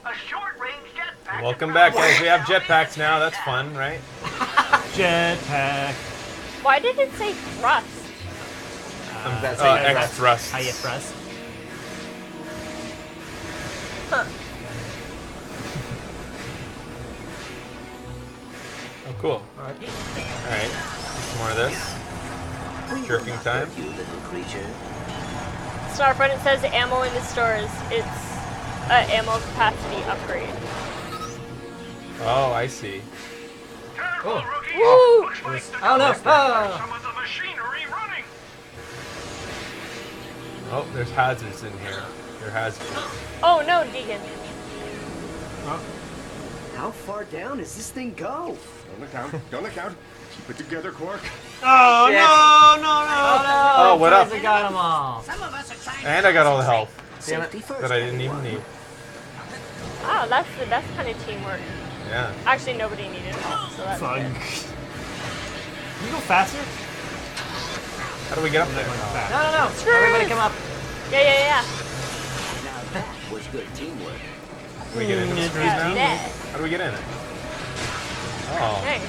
A short-range jetpack. Welcome back, guys. We have jetpacks now. That's fun, right? Jetpack. Why did it say thrust? That's X thrust. How you thrust? Huh. Oh, cool. Alright. Some more of this. Jerking time. Starfront, it says ammo in the stores. It's an ammo capacity upgrade. Oh, I see. Careful, rookie. Woo! Looks like the Oh no! some of the machinery running. Oh, there's hazards in here. There are hazards. Oh no, Deacon. How far down does this thing go? Don't look down. Don't look down. Keep it together, Quark. Oh Shit. no! Oh, what up? I got them all. Some of us are trying And I got all the health Damn it. Safety first. that I didn't even need. Oh, that's the best kind of teamwork. Yeah. Actually, nobody needed help, so that's Fun. good. Can you go faster? How do we get up there? No. Everybody come up. Yeah. Now that was good teamwork. Do we get into the screws now? Yeah. How do we get in it? Oh. Nice.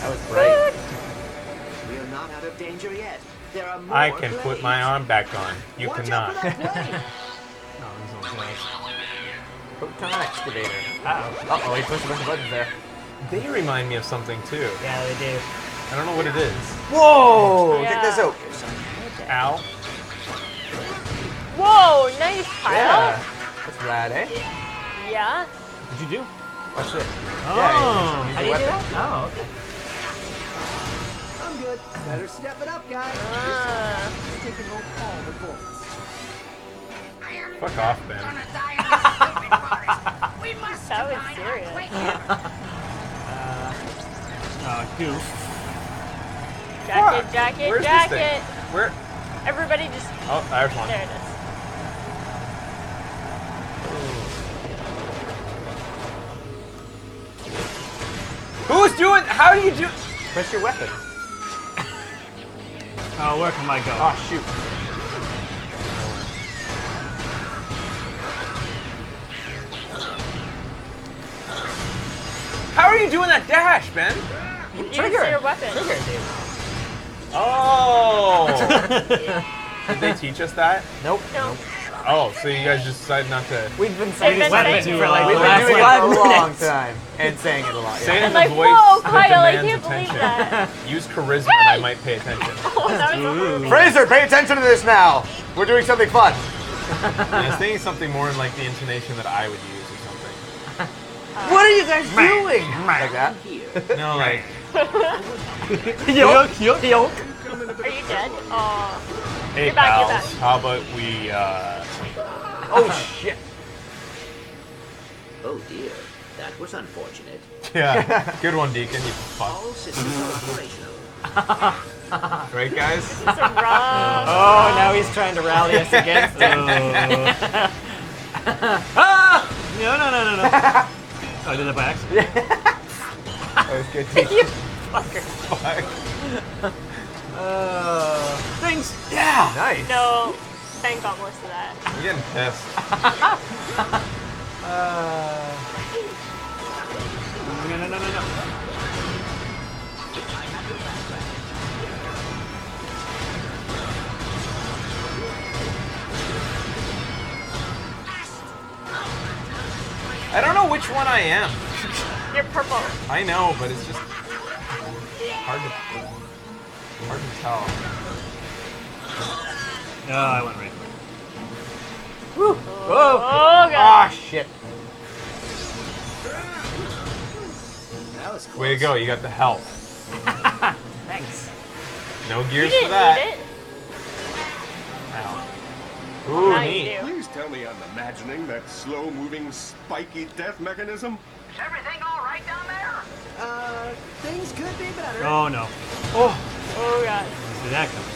That was great. We are not out of danger yet. There are more I can put my blades. arm back on. You Watch out cannot. for that blade. No, there's no place. Proton excavator. Uh-oh. Uh-oh, he pushed a bunch of buttons there. They remind me of something too. Yeah, they do. I don't know what it is. Whoa! Yeah. Check this out. Ow. Whoa, nice Kyle. Yeah. That's rad, eh? Yeah. What'd you do? Watch it. Oh. Yeah, How do you do that? Oh, okay. I'm good. Better step it up, guys. Ah. Taking home all the bullets. Fuck off, Ben. gonna die in this stupid forest. We must That was combine our serious. quick- Goof. Jacket, Fuck. jacket, Where's this jacket. thing? Where? Everybody just. Oh, there's one. There it is. Who's doing? How do you do? Press your weapon. Oh, where can I go? Oh, shoot. How are you doing that dash, Ben? Use your weapon. Trigger, dude. Oh. Did they teach us that? Nope. No. Oh, so you guys just decided not to We've been They've saying been it saying to it. for like We've the been last doing it 5 for a minutes. long time and saying it a lot. say it Yeah. in like, a voice whoa, that Kyle, I demands can't believe attention. that. Use charisma and I might pay attention. Oh, that was Fraser, pay attention to this now. We're doing something fun. I was thinking something more in like the intonation that I would use or something. What are you guys doing? Like that. Here. No, like Yoke, yoke, yoke. Are you dead? Oh. hey You're back, you're pals, back. how about we Oh, shit. Oh dear. That was unfortunate. yeah. Good one, Deacon, you fuck. All systems are operational. Right guys? It's a rough. Oh, now he's trying to rally us against it. Ah! No. Oh, I did that by accident. That was good. You Fuck. Things. Yeah. Nice. No. Ben got most of that. I'm getting pissed. No. I don't know which one I am. You're purple. I know, but it's just hard to tell. No, I went right. Woo. Oh, Oh, God. shit. That was close. Way to go, you got the health. Thanks. No You gears for didn't that. need it. Ooh, Now you neat. do. Please tell me I'm imagining that slow-moving, spiky death mechanism. Is everything all right down there? Things could be better. Oh no. Oh, Oh, God. See that coming.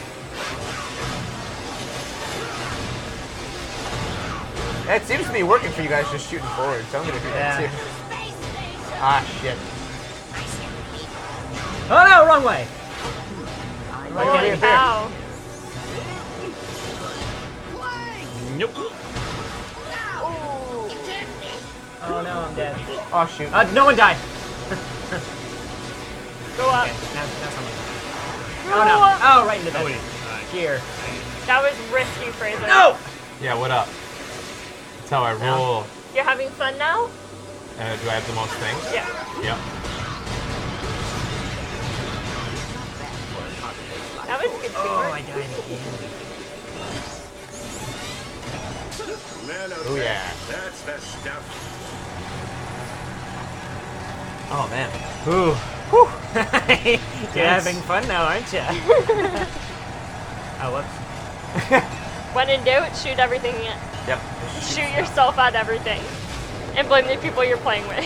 It seems to be working for you guys just shooting forward, so I'm gonna do that Yeah. too. Ah, shit. Oh no, wrong way. Holy cow. Nope. dead. Oh shoot. No one died. Go up. Okay, now someone died. Go Oh no. up. Oh, right into the Nobody. gear. That was risky, Fraser. No! Yeah, what up? That's how I roll. You're having fun now? Do I have the most things? Yeah. Yep. That was good Oh, teamwork. I died again. Nanotech. Oh, yeah. That's the stuff. Oh man. Ooh. Whew. You're having fun now, aren't you? Oh, whoops. When in doubt, shoot everything in. Yep. Shoot yourself at everything. And blame the people you're playing with.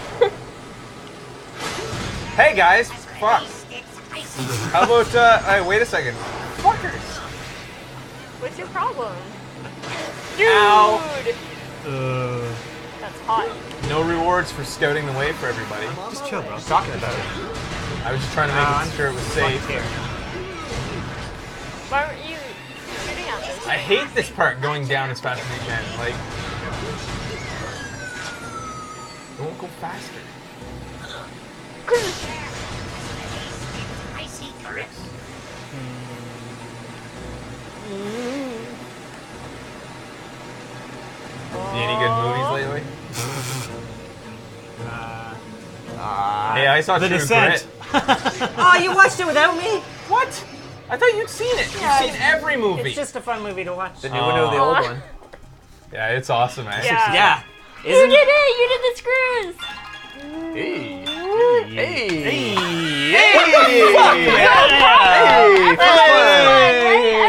Hey guys. Fuck. How about hey, wait a second. Fuckers. What's your problem? Dude! Ow. That's hot. No rewards for scouting the way for everybody. Just chill, bro. Just talking about it. I was just trying to make sure it was safe. Here. Why weren't you shooting at this? I hate this part going down as fast as you can. Like, it won't go faster. I see Chris. See any good movies lately? Hey, I saw The True Descent. Grit. Oh, you watched it without me? What? I thought you'd seen it. Yeah, You've seen every movie. It's just a fun movie to watch. The new one or the old one? Yeah, it's awesome, man. Yeah. Yeah. You did it! You did the screws! Hey. Hey. Hey. Everyone's Hey. won, right?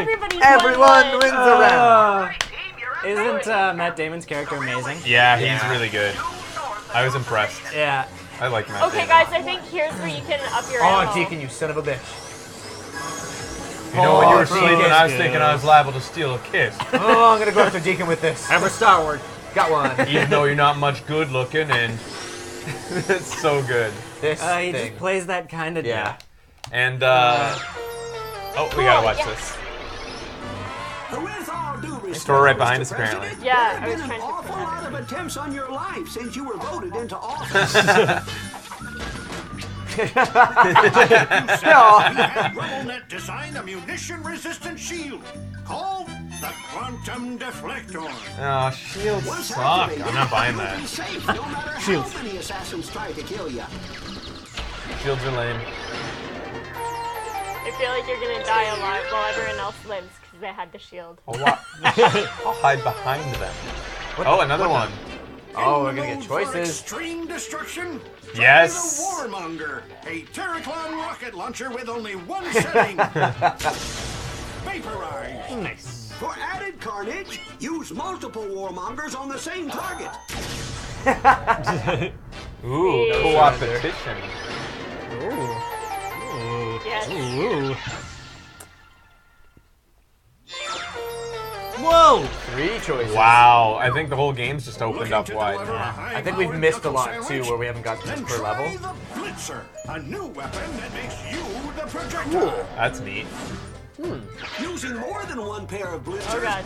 Everybody's Everyone won. wins a round. Team, you're up. Isn't Matt Damon's character amazing? Yeah, he's really good. I was impressed. Yeah. I like Matt Okay, Damon. guys, I think here's where you can up your Oh, ammo. Deacon, you son of a bitch. You know, when you were Oh, sleeping, Deacon. I was thinking I was liable to steal a kiss. Oh, I'm gonna go after Deacon with this. Ever Star Wars. Got one. Even though you're not much good looking, and it's so good. This He thing. just plays that kind of Yeah. And, oh, we gotta watch yes. this. With all due respect, Store right behind Mr. us, apparently. President, Yeah, there I was have been trying an to awful put lot of attempts on your life since you were voted into office. No. RebelNet designed a munition-resistant shield called the Quantum Deflector. Oh, shields Once suck. activated, I'm not buying you'll that. be safe no matter Shields. how many assassins try to kill you. Shields are lame. I feel like you're gonna die a lot while everyone else lives because they had the shield. I'll hide behind them. Oh, another one. Oh, we're gonna get Known for choices. Extreme destruction. Yes. Try the Warmonger, a Terraclone rocket launcher with only one setting. Vaporize. Nice. For added carnage, use multiple warmongers on the same target. Ooh, Yeah. co-opetition. Yes. Ooh. Whoa! 3 choices. Wow, I think the whole game's just opened up Looking to wide. deliver a high-powered I think we've missed a lot knuckle too, sandwich? where we haven't got to Then per try level. the Blitzer, a new weapon that makes you the projectile. That's neat. Using more than one pair of blitzers Oh god.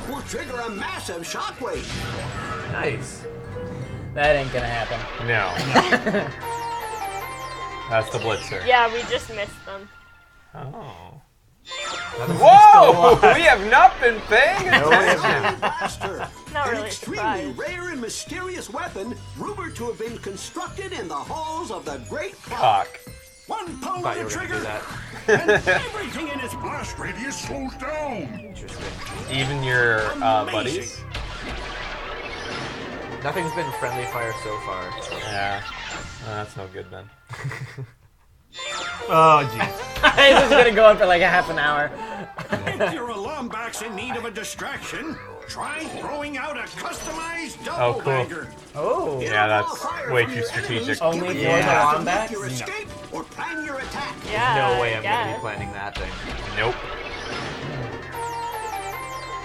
will trigger a massive shockwave. Nice. That ain't gonna happen. No. That's the Blitzer. Yeah, we just missed them. Oh. Whoa! Whoa! We have not been paying No, we attention. haven't. Blaster. Not An really extremely surprised. rare and mysterious weapon rumored to have been constructed in the halls of the Great Cock. 1 pound Thought you of were the gonna do trigger, that. and everything in its blast radius slows down. Interesting. Even your buddies? Nothing's been friendly fire so far. So. Yeah. That's no good then. Oh, jeez. This is gonna go on for like a half an hour. If your alarm back's in need of a distraction, try throwing out a customized Oh, double cool. bagger. Oh. Yeah, that's way too strategic. Only Giving for you the time long to backs? make your escape or plan your attack. Yeah. No way I'm I gonna be guess. planning that thing. Nope.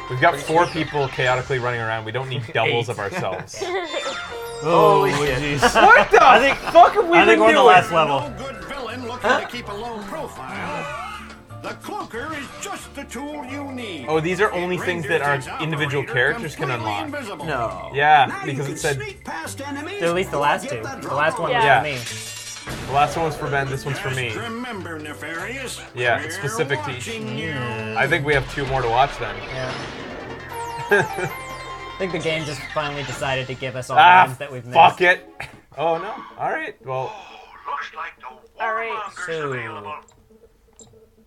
We've got 4 people chaotically running around. We don't need doubles of ourselves. Oh, Holy shit. jeez. What the fuck have we I think been we're on the doing? last level. No good villain looking to keep a low profile The cloaker is just the tool you need. Oh, these are only It things that renders our its individual operator characters can completely unlock. invisible. No. Yeah, Now you because can it said sneak past enemies At least the or last get two. the The drop last one was Yeah. for me. the last one was for Ben. This one's for me. Just remember, Nefarious. Yeah, we're it's specific to each. watching you. I think we have 2 more to watch then. Yeah. I think the game just finally decided to give us all the Ah, ones that we've missed. fuck it. Oh no. All right. Well, Looks like the All right, warmonger's so- available.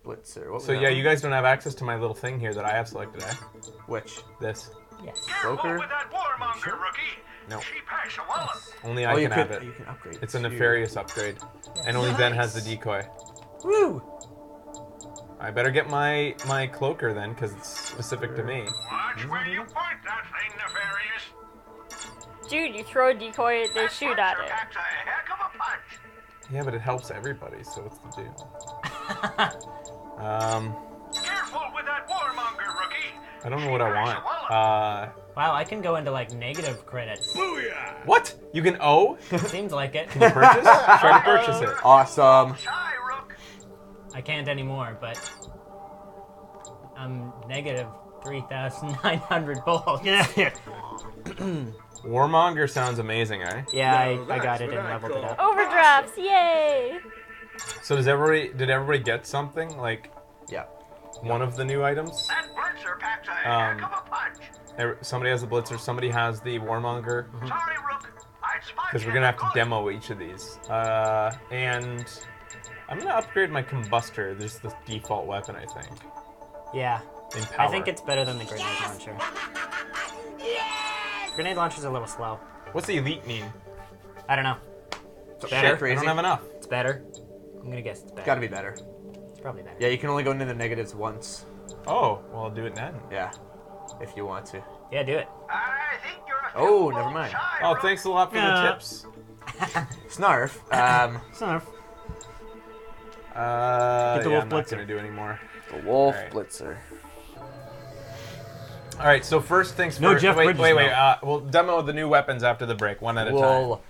Blitzer. What so was yeah, that you guys don't have access to my little thing here that I have selected. Eh? one? Which? This. Yes. Careful Cloaker? with that warmonger, rookie. No. She packs a wallet. Only Oh, I you can have could. it. You can upgrade. It's a too. nefarious upgrade, and only Ben has the decoy. Woo! I better get my cloaker then, because it's specific to me. Watch where you point that thing, Nefarious. Dude, you throw a decoy, they shoot at Blitzer it. packs a heck of a punch. Yeah, but it helps everybody. So what's the deal? Careful with that warmonger, rookie. I don't know what I want. Wow, I can go into like negative credits. What? You can owe? Seems like it. Can you purchase? Try to purchase it. Awesome. Shy, rook. I can't anymore, but I'm negative 3,900 bolts. Yeah. Warmonger sounds amazing, eh? Yeah, I Now got it that's and what I leveled it call- up. Overdrafts, yay! So did everybody get something? Like Yeah. one of the new items? That Blitzer packs a Um, heck of a punch. Somebody has the Blitzer, somebody has the Warmonger. Sorry, rook. I'd spot Because you we're gonna have if to I could. demo each of these. And I'm gonna upgrade my combustor. There's the default weapon, I think. Yeah. In power. I think it's better than the grenade launcher. Grenade launcher's a little slow. What's the elite mean? I don't know. Shit, Better. I crazy. don't have enough. It's better. I'm gonna guess it's better. Gotta be better. It's probably better. Yeah, you can only go into the negatives once. Oh, well, I'll do it then. Yeah. If you want to. Yeah, do it. I think you're a Oh, few never volts mind. shy, Oh, rook. thanks a lot for Yeah. the tips. Snarf. Son Yeah, the Wolf I'm not Blitzer. gonna do anymore. The Wolf Alright. Blitzer. All right, so first things No first. Jeff wait, Bridges wait, wait. now. We'll demo the new weapons after the break, one at a time. We'll